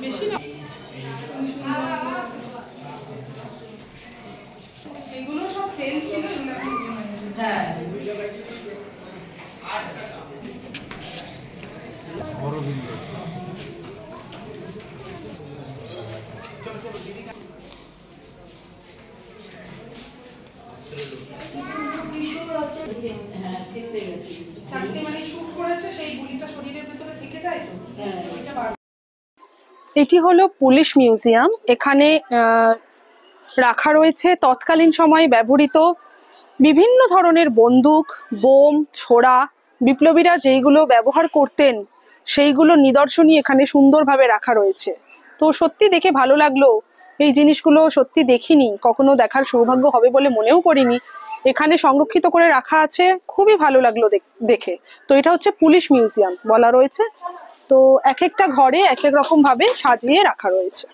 বেশি না, এগুলো সব সেল ছিল। হ্যাঁ বড় ভিডিও। এটি হলো পুলিশ মিউজিয়াম। এখানে রাখা রয়েছে তৎকালীন সময়ে ব্যবহৃত বিভিন্ন ধরনের বন্দুক, বোম, ছোড়া, বিপ্লবীরা যেইগুলো ব্যবহার করতেন সেইগুলো নিদর্শনই এখানে সুন্দরভাবে রাখা রয়েছে। তো সত্যি দেখে ভালো লাগলো। এই জিনিসগুলো সত্যি দেখিনি, কখনো দেখার সৌভাগ্য হবে বলে মনেও করিনি। এখানে সংরক্ষিত করে রাখা আছে, খুবই ভালো লাগলো দেখে। তো এটা হচ্ছে পুলিশ মিউজিয়াম বলা রয়েছে। তো এক একটা ঘরে এক এক রকম ভাবে সাজিয়ে রাখা রয়েছে।